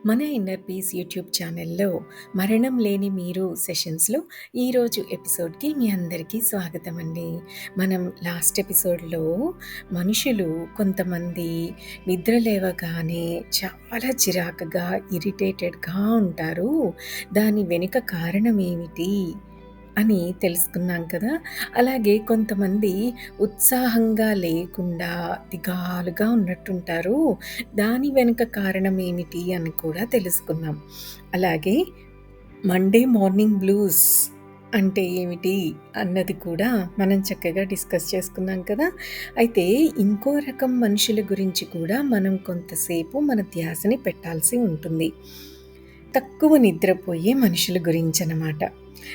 మన inner peace YouTube ఛానల్లో మరణం లేని మీరు సెషన్స్లో ఈరోజు ఎపిసోడ్కి మీ అందరికీ స్వాగతం అండి. మనం లాస్ట్ ఎపిసోడ్లో మనుషులు కొంతమంది నిద్ర లేవగానే చాలా చిరాకుగా ఇరిటేటెడ్గా ఉంటారు. దాని వెనుక కారణం ఏమిటి అని తెలుసుకున్నాం కదా. అలాగే కొంతమంది ఉత్సాహంగా లేకుండా దిగాలుగా ఉన్నట్టుంటారు. దాని వెనుక కారణం ఏమిటి అని కూడా తెలుసుకున్నాం. అలాగే మండే మార్నింగ్ బ్లూస్ అంటే ఏమిటి అన్నది కూడా మనం చక్కగా డిస్కస్ చేసుకున్నాం కదా. అయితే ఇంకో రకం మనుషుల గురించి కూడా మనం కొంతసేపు మన ధ్యాసని పెట్టాల్సి ఉంటుంది. తక్కువ నిద్రపోయే మనుషుల గురించనమాట.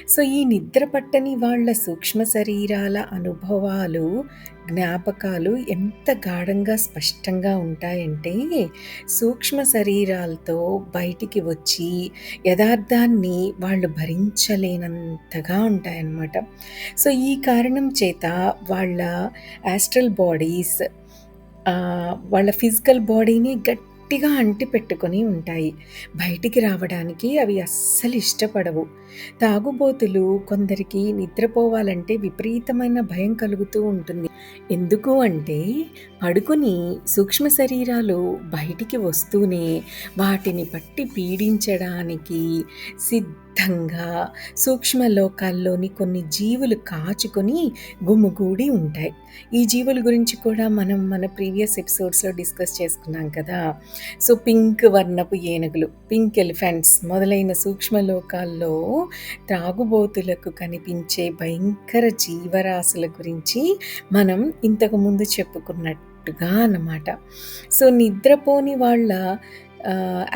సో, ఈ నిద్ర పట్టని వాళ్ళ సూక్ష్మ శరీరాల అనుభవాలు, జ్ఞాపకాలు ఎంత గాఢంగా స్పష్టంగా ఉంటాయంటే, సూక్ష్మ శరీరాలతో బయటికి వచ్చి యథార్థాన్ని వాళ్ళు భరించలేనంతగా ఉంటాయన్నమాట. సో, ఈ కారణం చేత వాళ్ళ యాస్ట్రల్ బాడీస్ వాళ్ళ ఫిజికల్ బాడీని గట్టిగా అంటిపెట్టుకొని ఉంటాయి. బయటికి రావడానికి అవి అస్సలు ఇష్టపడవు. తాగుబోతులు కొందరికి నిద్రపోవాలంటే విపరీతమైన భయం కలుగుతూ ఉంటుంది. ఎందుకు అంటే పడుకొని సూక్ష్మ శరీరాలు బయటికి వస్తూనే వాటిని పట్టి పీడించడానికి సిద్ధంగా సూక్ష్మ లోకాల్లోని కొన్ని జీవులు కాచుకొని గుమిగూడి ఉంటాయి. ఈ జీవుల గురించి కూడా మనం మన ప్రీవియస్ ఎపిసోడ్స్లో డిస్కస్ చేసుకున్నాం కదా. సో, పింక్ వర్ణపు ఏనుగులు, పింక్ ఎలిఫెంట్స్ మొదలైన సూక్ష్మ లోకాల్లో త్రాగుబోతులకు కనిపించే భయంకర జీవరాశుల గురించి మనం ఇంతకుముందు చెప్పుకున్నట్టుగా అన్నమాట. సో, నిద్రపోని వాళ్ళ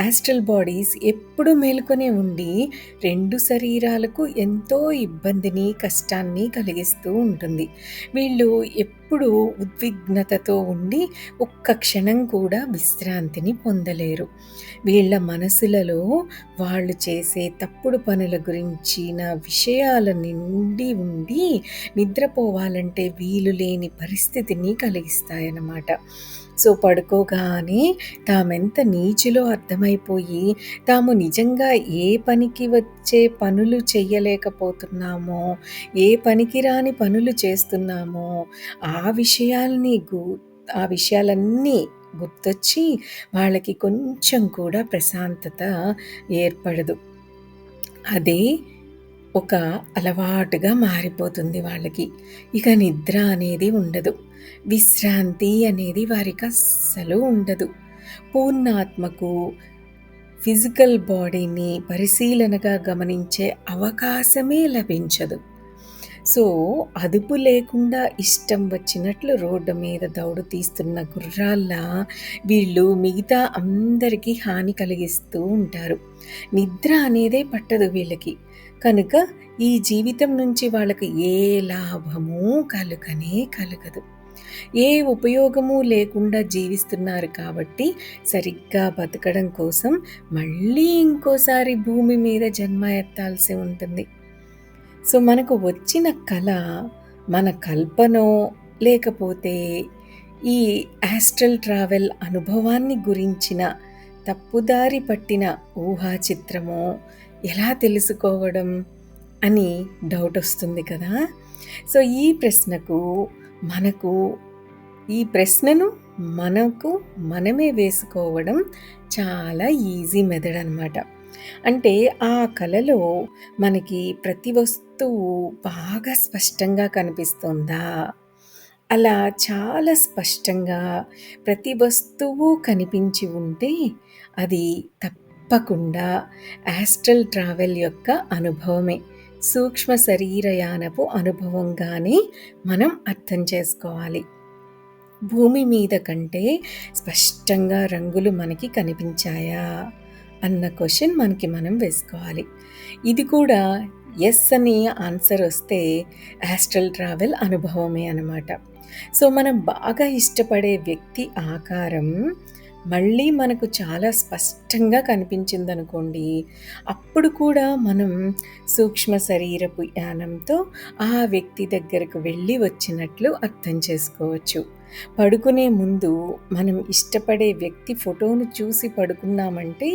యాస్ట్రల్ బాడీస్ ఎప్పుడు మేలుకొనే ఉండి 2 శరీరాలకు ఎంతో ఇబ్బందిని, కష్టాన్ని కలిగిస్తూ ఉంటుంది. వీళ్ళు ఎప్పుడూ ఉద్విగ్నతతో ఉండి ఒక్క క్షణం కూడా విశ్రాంతిని పొందలేరు. వీళ్ళ మనసులలో వాళ్ళు చేసే తప్పుడు పనుల గురించిన విషయాల నిండి ఉండి నిద్రపోవాలంటే వీలు లేని పరిస్థితిని కలిగిస్తాయన్నమాట. సో, పడుకోగానే తామెంత నీచులో అర్థమైపోయి తాము నిజంగా ఏ పనికి వచ్చే పనులు చెయ్యలేకపోతున్నామో, ఏ పనికిరాని పనులు చేస్తున్నామో ఆ విషయాలన్నీ గుర్తొచ్చి వాళ్ళకి కొంచెం కూడా ప్రశాంతత ఏర్పడదు. అదే ఒక అలవాటుగా మారిపోతుంది వాళ్ళకి. ఇక నిద్ర అనేది ఉండదు. విశ్రాంతి అనేది వారికి అస్సలు ఉండదు. పూర్ణాత్మకు ఫిజికల్ బాడీని పరిశీలనగా గమనించే అవకాశమే లభించదు. సో, అదుపు లేకుండా ఇష్టం వచ్చినట్లు రోడ్డు మీద దౌడు తీస్తున్న గుర్రాల్లా వీళ్ళు మిగతా అందరికీ హాని కలిగిస్తూ ఉంటారు. నిద్ర అనేదే పట్టదు వీళ్ళకి. కనుక ఈ జీవితం నుంచి వాళ్ళకి ఏ లాభమూ కలగదు. ఏ ఉపయోగము లేకుండా జీవిస్తున్నారు కాబట్టి సరిగ్గా బతకడం కోసం మళ్ళీ ఇంకోసారి భూమి మీద జన్మ ఎత్తాల్సి ఉంటుంది. సో, మనకు వచ్చిన కల మన కల్పనో లేకపోతే ఈ యాస్ట్రల్ ట్రావెల్ అనుభవాన్ని గురించిన తప్పుదారి పట్టిన ఊహా చిత్రమో ఎలా తెలుసుకోవడం అని డౌట్ వస్తుంది కదా. సో, ఈ ప్రశ్నను మనకు మనమే వేసుకోవడం చాలా ఈజీ మెథడ్ అనమాట. అంటే ఆ కలలో మనకి ప్రతి వస్తువు బాగా స్పష్టంగా కనిపిస్తుందా? అలా చాలా స్పష్టంగా ప్రతి వస్తువు కనిపించి ఉంటే అది తప్పకుండా యాస్ట్రల్ ట్రావెల్ యొక్క అనుభవమే. సూక్ష్మ శరీరయానపు అనుభవంగానే మనం అర్థం చేసుకోవాలి. భూమి మీద కంటే స్పష్టంగా రంగులు మనకి కనిపించాయా అన్న క్వశ్చన్ మనకి మనం వేసుకోవాలి. ఇది కూడా ఎస్ అని ఆన్సర్ వస్తే యాస్ట్రల్ ట్రావెల్ అనుభవమే అన్నమాట. సో, మనం బాగా ఇష్టపడే వ్యక్తి ఆకారం మళ్ళీ మనకు చాలా స్పష్టంగా కనిపించిందనుకోండి, అప్పుడు కూడా మనం సూక్ష్మ శరీరపు యానంతో ఆ వ్యక్తి దగ్గరకు వెళ్ళి వచ్చినట్లు అర్థం చేసుకోవచ్చు. పడుకునే ముందు మనం ఇష్టపడే వ్యక్తి ఫోటోను చూసి పడుకున్నామంటే,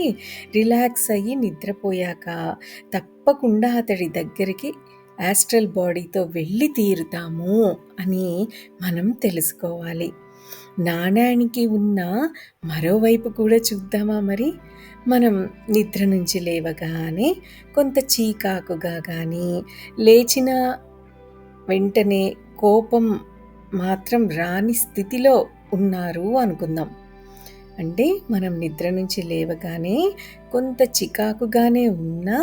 రిలాక్స్ అయ్యి నిద్రపోయాక తప్పకుండా అతడి దగ్గరికి యాస్ట్రల్ బాడీతో వెళ్ళి తీరుతాము అని మనం తెలుసుకోవాలి. నాణానికి ఉన్న మరోవైపు కూడా చూద్దామా మరి? మనం నిద్ర నుంచి లేవగానే కొంత చీకాకుగా గానీ, లేచిన వెంటనే కోపం మాత్రం రాని స్థితిలో ఉన్నారు అనుకుందాం. అంటే మనం నిద్ర నుంచి లేవగానే కొంత చికాకుగానే ఉన్నా,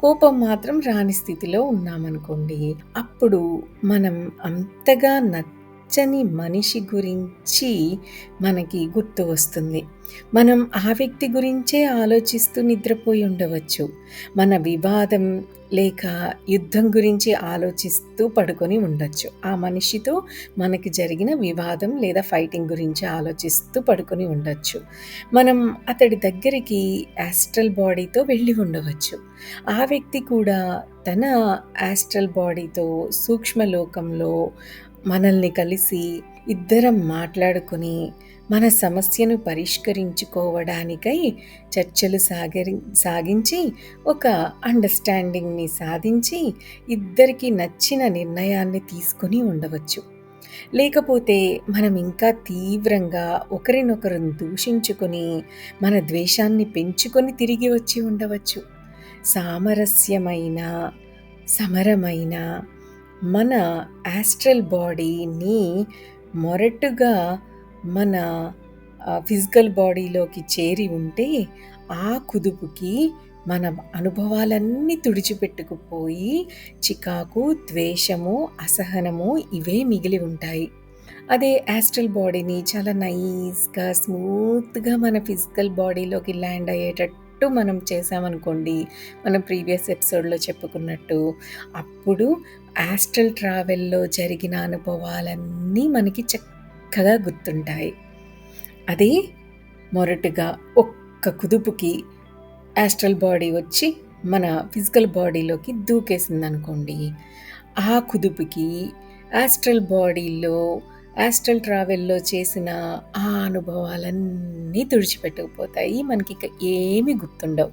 కోపం మాత్రం రాని స్థితిలో ఉన్నామనుకోండి. అప్పుడు మనం అంతగా నచ్చని మనిషి గురించి మనకి గుర్తు వస్తుంది. మనం ఆ వ్యక్తి గురించే ఆలోచిస్తూ నిద్రపోయి ఉండవచ్చు. మన వివాదం లేక యుద్ధం గురించి ఆలోచిస్తూ పడుకొని ఉండొచ్చు. ఆ మనిషితో మనకి జరిగిన వివాదం లేదా ఫైటింగ్ గురించి ఆలోచిస్తూ పడుకొని ఉండొచ్చు. మనం అతడి దగ్గరికి యాస్ట్రల్ బాడీతో వెళ్ళి ఉండవచ్చు. ఆ వ్యక్తి కూడా తన యాస్ట్రల్ బాడీతో సూక్ష్మలోకంలో మనల్ని కలిసి ఇద్దరం మాట్లాడుకొని మన సమస్యను పరిష్కరించుకోవడానికై చర్చలు సాగించి ఒక అండర్‌స్టాండింగ్‌ని సాధించి ఇద్దరికీ నచ్చిన నిర్ణయాన్ని తీసుకొని ఉండవచ్చు. లేకపోతే మనం ఇంకా తీవ్రంగా ఒకరినొకరు దూషించుకొని, మన ద్వేషాన్ని పెంచుకొని తిరిగి వచ్చి ఉండవచ్చు. సామరస్యమైన, సమరమైన మన యాస్ట్రల్ బాడీని మొరటుగా మన ఫిజికల్ బాడీలోకి చేరి ఉంటే, ఆ కుదుపుకి మన అనుభవాలన్నీ తుడిచిపెట్టుకుపోయి చికాకు, ద్వేషము, అసహనము ఇవే మిగిలి ఉంటాయి. అదే యాస్ట్రల్ బాడీని చాలా నైస్‌గా, స్మూత్‌గా మన ఫిజికల్ బాడీలోకి ల్యాండ్ అయ్యేటట్టు మనం చేశామనుకోండి, మనం ప్రీవియస్ ఎపిసోడ్‌లో చెప్పుకున్నట్టు, అప్పుడు యాస్ట్రల్ ట్రావెల్‌లో జరిగిన అనుభవాలన్నీ మనకి చక్కగా గుర్తుంటాయి. అదే మొరటుగా ఒక్క కుదుపుకి యాస్ట్రల్ బాడీ వచ్చి మన ఫిజికల్ బాడీలోకి దూకేసిందనుకోండి, ఆ కుదుపుకి యాస్ట్రల్ బాడీలో యాస్ట్రల్ ట్రావెల్‌లో చేసిన ఆ అనుభవాలన్నీ తుడిచిపెట్టుకుపోతాయి. మనకిక ఏమి గుర్తుండవు.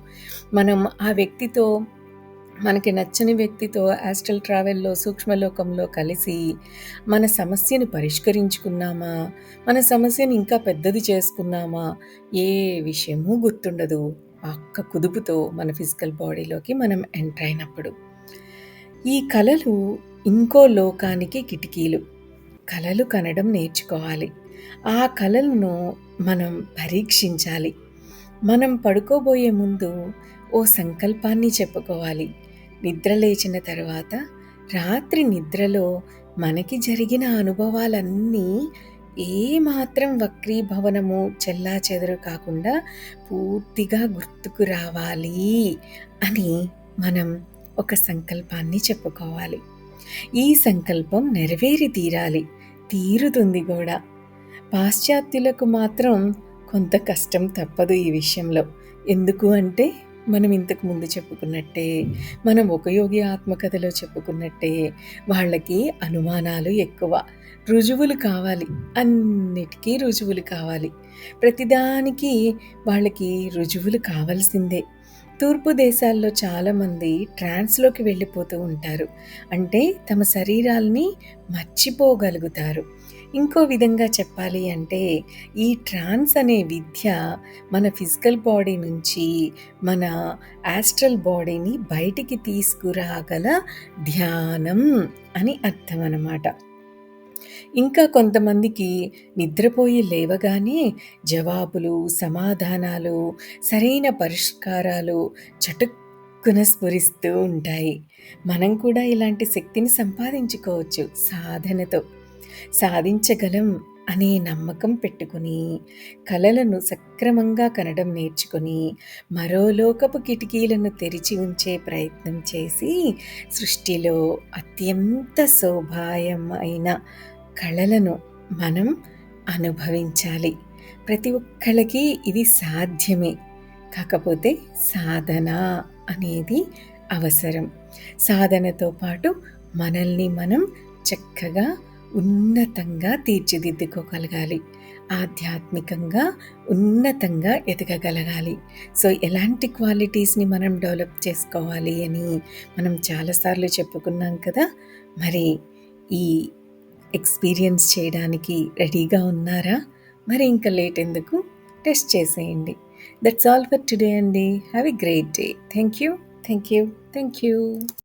మనం ఆ వ్యక్తితో మనకి నచ్చని వ్యక్తితో యాస్ట్రల్ ట్రావెల్‌లో సూక్ష్మలోకంలో కలిసి మన సమస్యని పరిష్కరించుకున్నామా? మన సమస్యని ఇంకా పెద్దది చేసుకున్నామా? ఏ విషయమూ గుర్తుండదు. ఆ ఒక్క కుదుపుతో మన ఫిజికల్ బాడీలోకి మనం ఎంటర్ అయినప్పుడు. ఈ కలలు ఇంకో లోకానికి కిటికీలు. కలలు కనడం నేర్చుకోవాలి. ఆ కలలను మనం పరీక్షించాలి. మనం పడుకోబోయే ముందు ఓ సంకల్పాన్ని చెప్పుకోవాలి. నిద్ర లేచిన తర్వాత రాత్రి నిద్రలో మనకి జరిగిన అనుభవాలన్నీ ఏమాత్రం వక్రీభవనము, చెల్లాచెదరు కాకుండా పూర్తిగా గుర్తుకు రావాలి అని మనం ఒక సంకల్పాన్ని చెప్పుకోవాలి. ఈ సంకల్పం నెరవేరి తీరాలి. తీరుతుంది గూడా. పాశ్చాత్యులకు మాత్రం కొంత కష్టం తప్పదు ఈ విషయంలో. ఎందుకు అంటే, మనం ఇంతకు ముందు చెప్పుకున్నట్టే, మనం ఒక యోగి ఆత్మకథలో చెప్పుకున్నట్టే, వాళ్ళకి అనుమానాలు ఎక్కువ. రుజువులు కావాలి. అన్నిటికీ రుజువులు కావాలి. ప్రతిదానికి వాళ్ళకి రుజువులు కావాల్సిందే. తూర్పు దేశాల్లో చాలామంది ట్రాన్స్‌లోకి వెళ్ళిపోతూ ఉంటారు. అంటే తమ శరీరాల్ని మర్చిపోగలుగుతారు. ఇంకో విధంగా చెప్పాలి అంటే, ఈ ట్రాన్స్ అనే విద్య మన ఫిజికల్ బాడీ నుంచి మన యాస్ట్రల్ బాడీని బయటికి తీసుకురాగల ధ్యానం అని అర్థం అన్నమాట. ఇంకా కొంతమందికి నిద్రపోయి లేవగానే జవాబులు, సమాధానాలు, సరైన పరిష్కారాలు చటుక్కున స్ఫురిస్తూ ఉంటాయి. మనం కూడా ఇలాంటి శక్తిని సంపాదించుకోవచ్చు సాధనతో. సాధించగలం అనే నమ్మకం పెట్టుకొని, కలలను సక్రమంగా కనడం నేర్చుకొని, మరో లోకపు కిటికీలను తెరిచి ఉంచే ప్రయత్నం చేసి, సృష్టిలో అత్యంత శోభాయమైన కళలను మనం అనుభవించాలి. ప్రతి ఒక్కళ్ళకి ఇది సాధ్యమే. కాకపోతే సాధన అనేది అవసరం. సాధనతో పాటు మనల్ని మనం చక్కగా ఉన్నతంగా తీర్చిదిద్దుకోగలగాలి. ఆధ్యాత్మికంగా ఉన్నతంగా ఎదగగలగాలి. సో, ఎలాంటి క్వాలిటీస్‌ని మనం డెవలప్ చేసుకోవాలి అని మనం చాలా సార్లు చెప్పుకున్నాం కదా! మరి ఈ ఎక్స్‌పీరియన్స్ చేయడానికి రెడీగా ఉన్నారా? మరి ఇంక లేట్ ఎందుకు? టెస్ట్ చేసేయండి. దట్స్ ఆల్ ఫర్ టుడే అండి. Have a great day. Thank you. Thank you. Thank you.